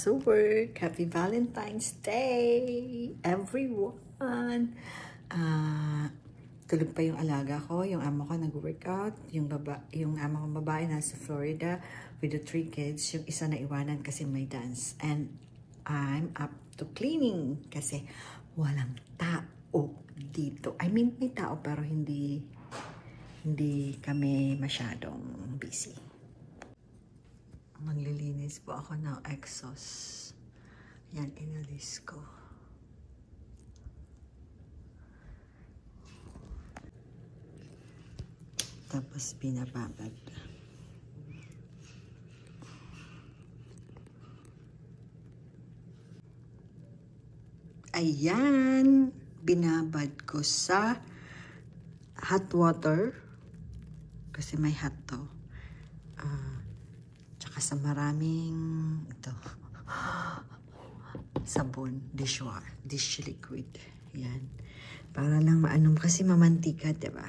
sa work. Happy Valentine's Day, everyone! Tulog pa yung alaga ko, yung amo ko nag-workout, yung amo ko babae nasa Florida with the 3 kids, yung isa na iwanan kasi may dance. And I'm up to cleaning kasi walang tao dito. I mean, may tao pero hindi kami masyadong busy. Maglilinis po ako ng exhaust. Yan, inalis ko. Tapos binababad. Ayan, binabad ko sa hot water kasi may hot to. Tsaka sa maraming ito sabon, dish liquid. Yan. Para lang maanom kasi mamantika, diba?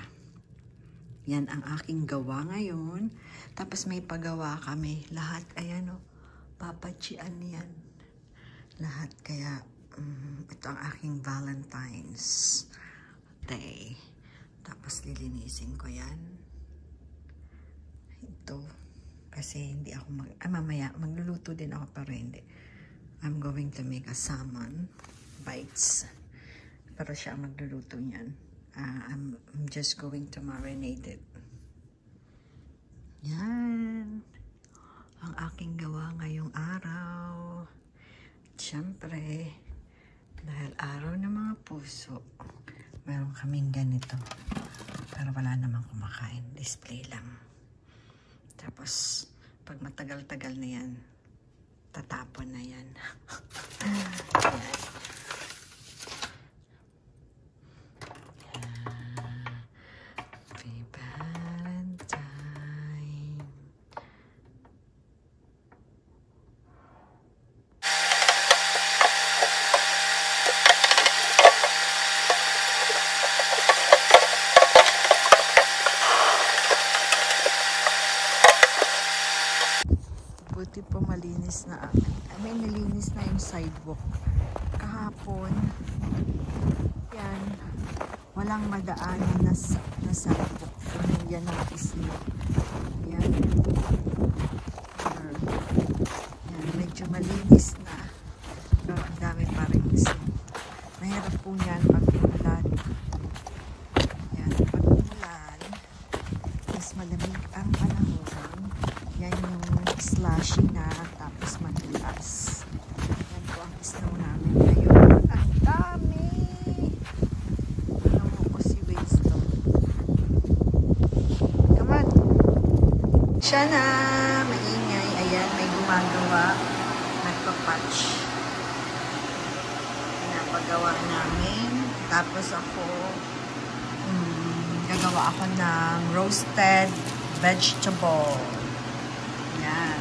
Yan ang aking gawa ngayon. Tapos may pagawa kami. Lahat, ayan o, papachian yan. Lahat, kaya ito ang aking Valentine's Day. Tapos lilinisin ko yan. Ito. Kasi hindi ako mamaya magluluto din ako pero hindi. I'm going to make a salmon bites. Pero siya magluluto niyan. I'm just going to marinate it. Yan. Ang aking gawa ngayong araw. Siyempre, dahil araw ng mga puso, meron kaming ganito. Pero wala namang kumakain. Display lang. Tapos, pag matagal-tagal na yan, tatapon na yan. Happy Valentine. Buti po malinis na. I mean, nalinis na yung sidewalk. Kahapon, yan, walang madaanan na sidewalk. Yan ang isla. Yan. Yan, medyo malinis na. Pero ang dami pa rin isla. Mahirap po yan pag umulan. Yan, pag umulan, mas malamig ang panahon. Yan yung slushy na, tapos matulas. Yan po ang snow namin ngayon. Ang dami! Ano mo ko si Winston? Come on! Siya na! Maingay. Ayan, may gumagawa. Nagpa-patch. Pinapagawa namin. Tapos ako, gagawa ako ng roasted vegetable. Yan.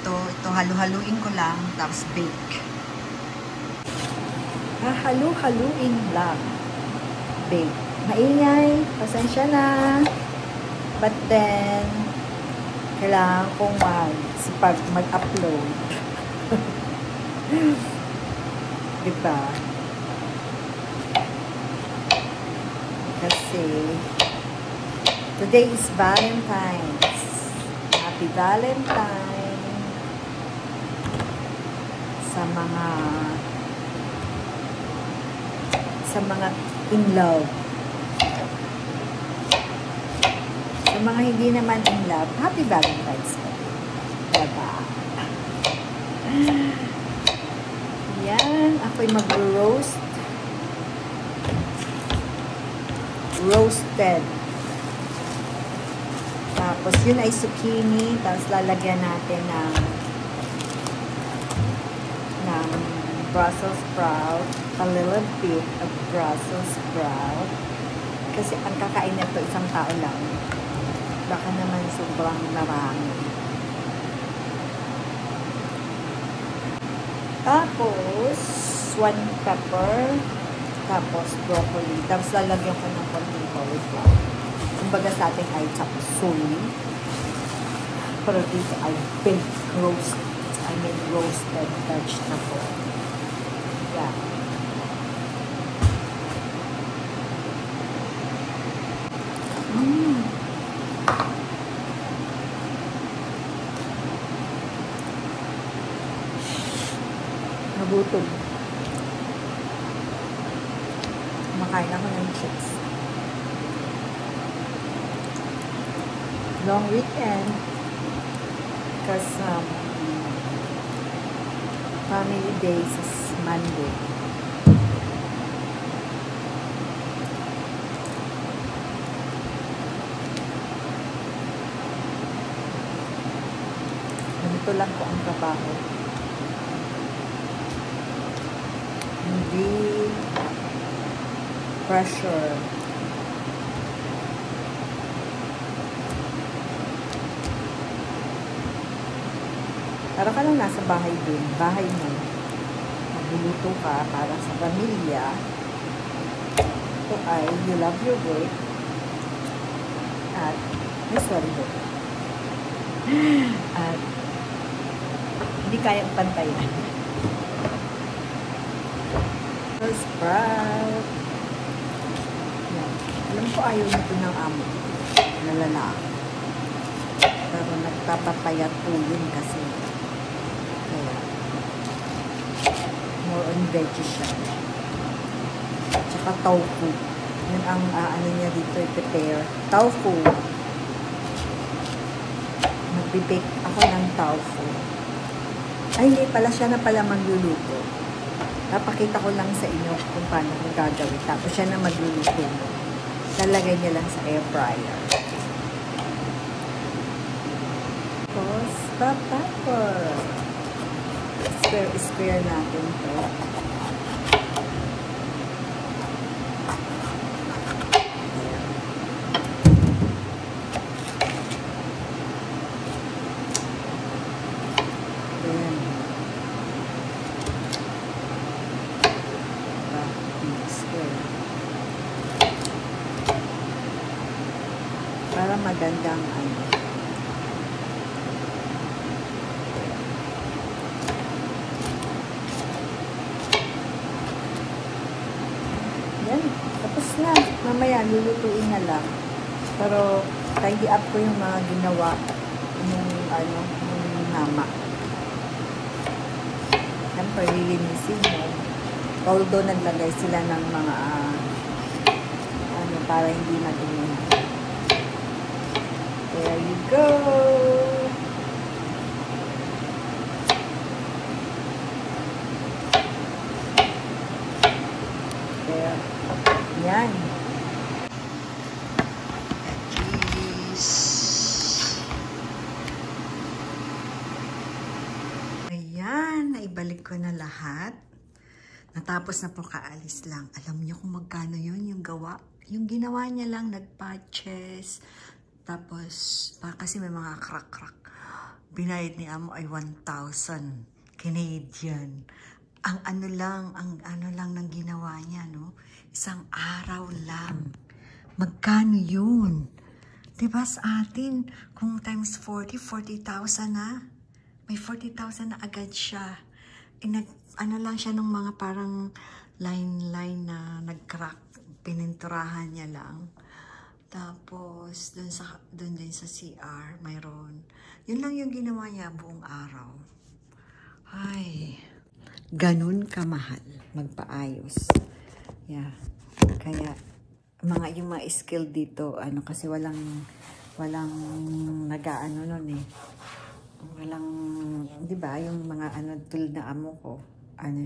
Ito halu-haluin ko lang, tapos bake. Halu-haluin lang. Bake. Maingay, pasensya na. But then, kailangan kong mag-upload. Diba? Kasi, today is Valentine's. Happy Valentine sa mga in love. Sa mga hindi naman in love, Happy Valentine's Day. Diba? Yan, ako'y mag-roast. Roasted. Tapos yun ay zucchini, tapos lalagyan natin ng Brussels sprout, a little bit of Brussels sprout. Kasi ang kakain nito isang tao lang. Baka naman sobrang marami. Tapos, swan pepper, tapos broccoli. Tapos lalagyan ko ng konting cauliflower. Kumbaga sa atin ay chop suey. Pero dito ay baked roast. I with roasted vegetable. Yeah. Nagutom. Kumakain ako ng chips. Long weekend. Because family days is Monday. Ganito lang po ang trabaho. Hindi pressure. Para ka lang nasa bahay din. Bahay mo. Magluluto ka para sa pamilya. Ito ay you love your work. At may sweldo. At hindi kayang pantayan. Sprout. Yan. Alam ko ayaw nito ng amo. Nalalaki. Pero nagpapapayat po yun kasi. Kaya, more on veggie siya. Tsaka tofu. Yun ang ano niya dito, prepare. Tofu. Mag-bake ako ng tofu. Ay, hindi pala siya na pala magluluto. Napakita ko lang sa inyo kung paano kung gagawin. Tapos siya na magluluto. Lalagay niya lang sa air fryer. Tapos, pepper. Spare natin ito. Para magandang ano. Yan. Tapos na. Mamaya, lulutuin na lang. Pero, tidy up ko yung mga ginawa yung ano, yung mama. Siyempre, lilinisin mo. Although, naglagay sila ng mga ano, para hindi madumi. There you go. There. Yan. Cheese. Ayan. Naibalik ko na lahat. Natapos na po, kaalis lang. Alam niyo kung magkano yun yung gawa? Yung ginawa niya lang, nagpatches. Tapos, kasi may mga crack-crack. Binayad ni Amo ay 1,000 Canadian. Ang ano lang ng ginawa niya, no? Isang araw lang. Magkano yun? Diba sa atin, kung times 40,000 na, may 40,000 na agad siya. Ano lang siya ng mga parang line na nag-crack. Pininturahan niya lang. Tapos, dun din sa CR, mayroon. Yun lang yung ginawa niya buong araw. Ay, ganun kamahal magpaayos. Yeah. Kaya, yung mga skill dito, kasi walang nag-aano nun eh. Walang, di ba, yung mga tulad na amo ko,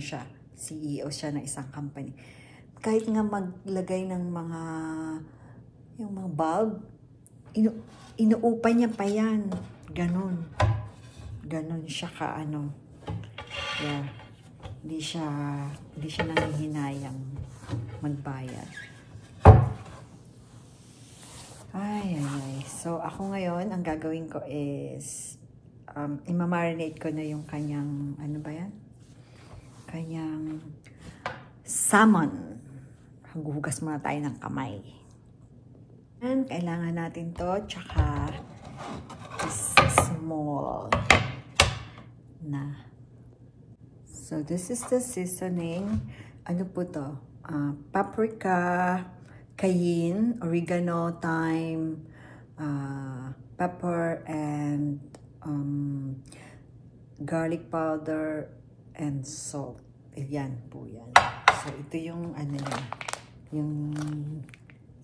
siya, CEO siya ng isang company. Kahit nga maglagay ng yung mga bulb, inuupa niya pa yan. Ganon siya Yeah. Hindi siya nanghihinayang magbayad. Ay. So, ako ngayon, ang gagawin ko is, imamarinate ko na yung kanyang, ano ba yan? Kanyang salmon. Hugas muna tayo ng kamay. And kailangan natin to, tsaka small na So, this is the seasoning. Ano po to? Paprika, cayenne, oregano, thyme, pepper, and garlic powder, and salt. Yan po yan. So, ito yung ano yan. Yung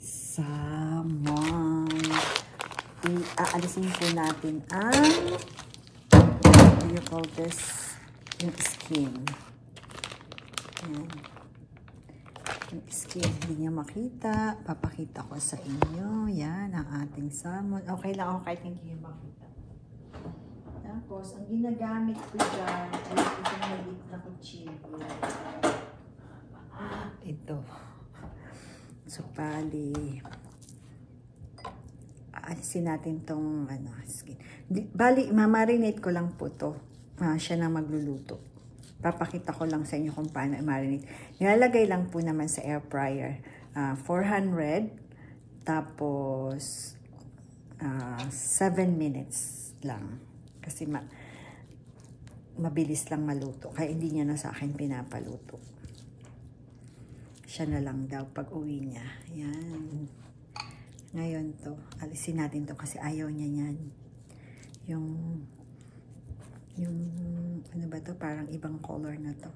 salmon. Aalisin po natin ang what do you call this? Yung skin. Yan. Yung skin, hindi niya makita. Papakita ko sa inyo. Yan, ang ating salmon. Okay lang ako kahit hindi niya makita. Tapos, ang ginagamit ko dyan ay itong maliit na kutsilyo. Ito. So, bali, alisin natin tong skin. Bali, mamarinate ko lang po to. Siya na magluluto. Papakita ko lang sa inyo kung paano i-marinate. Nilalagay lang po naman sa air fryer. 400. Tapos, 7 minutes lang. Kasi mabilis lang maluto. Kaya hindi niya na sa akin pinapaluto. Siya na lang daw pag uwi niya. Yan. Ngayon to. Alisin natin to kasi ayaw niya yan. Yung ano ba to? Parang ibang color na to.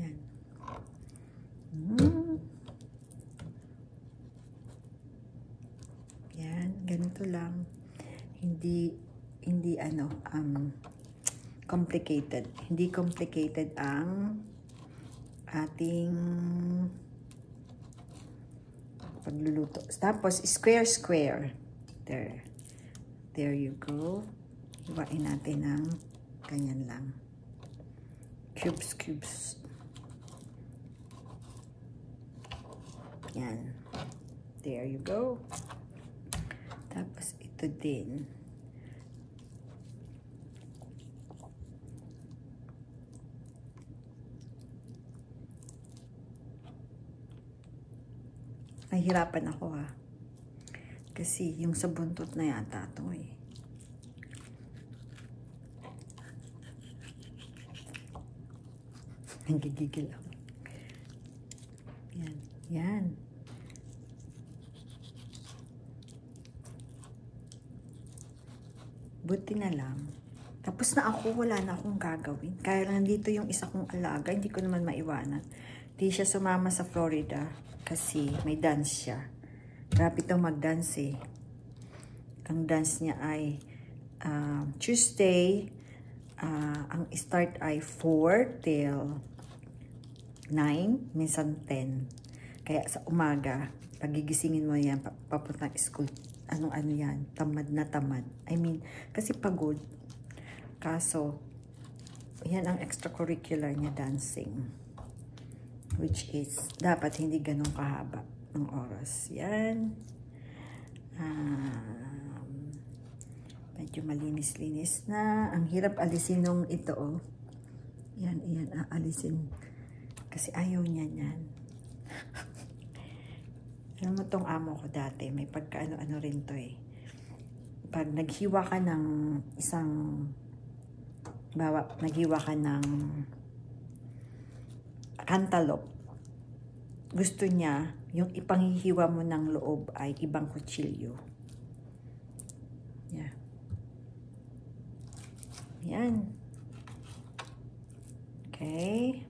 Yan. Yan. Ganito lang. Hindi complicated. Hindi complicated ang ating pagluluto. Tapos, square. There you go. Iwain natin ng ganyan lang. Cubes. Yan. There you go. Tapos, ito din. Nahihirapan ako ha. Kasi yung sa buntot na yata ito eh. Nagigigil ako. Yan. Buti na lang. Tapos na ako, wala na akong gagawin. Kaya lang dito yung isa kong alaga, hindi ko naman maiwanan. Di siya sumama sa Florida kasi may dance siya. Grabe itong mag-dance eh. Ang dance niya ay Tuesday. Ang start ay 4 till 9, minsan 10. Kaya sa umaga, pagigisingin mo yan, papuntang school, ano yan, tamad na tamad. I mean, kasi pagod. Kaso, yan ang extracurricular niya, dancing. Which is, dapat hindi ganun kahaba ng oras. Yan. Medyo malinis-linis na. Ang hirap alisin nung ito, oh. Yan, aalisin. Kasi ayaw niya yan. Alam mo tong amo ko dati, may pagkaano-ano rin to eh. Pag naghiwa ka ng naghiwa ka ng cantaloupe, gusto niya, yung ipanghihiwa mo ng loob ay ibang kutsilyo. Yeah. Yan. Okay.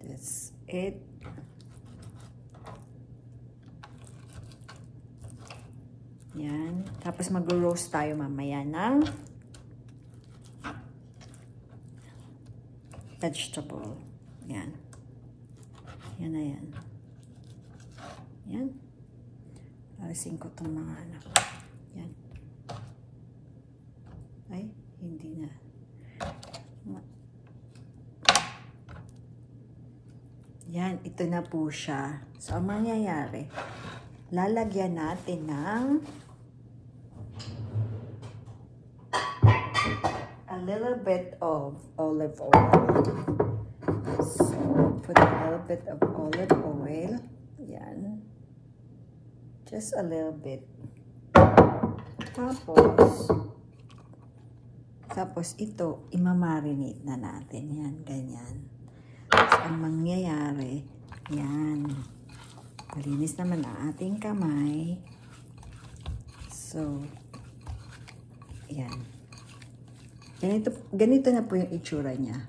That's it. Yan. Tapos mag-roast tayo mamaya ng vegetable. Yan. Yan na yan. Yan. Alisin ko itong mga anak. Yan. Ay, hindi na. Yan, ito na po siya. So, ang mangyayari, lalagyan natin ng a little bit of olive oil. So, put a little bit of olive oil. Yan. Just a little bit. Tapos, Tapos ito, imamarinate na natin. Yan, ganyan. Tapos ang mangyayari, yan. Malinis naman ang ating kamay. So, yan. Ganito na po yung itsura niya.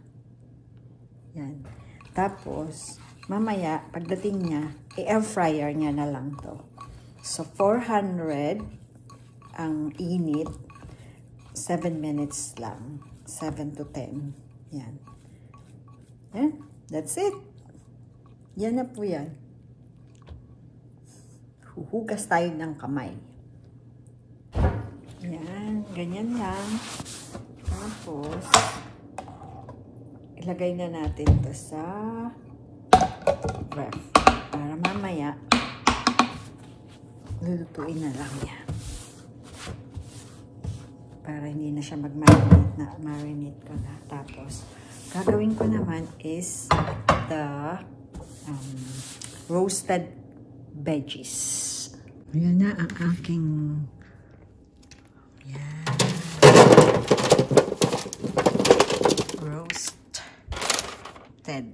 Yan. Tapos, mamaya, pagdating niya, i-air fryer niya na lang to. So, 400 ang init. 7 minutes lang. 7 to 10. Yan. Yan. That's it. Yan na po yan. Huhugas tayo ng kamay. Yan. Ganyan lang. Tapos, ilagay na natin to sa ref. Para mamaya, lulutuin na lang yan. Para hindi na siya mag-marinate ko na. Tapos, gagawin ko naman is the roasted veggies. Ayan na ang aking roasted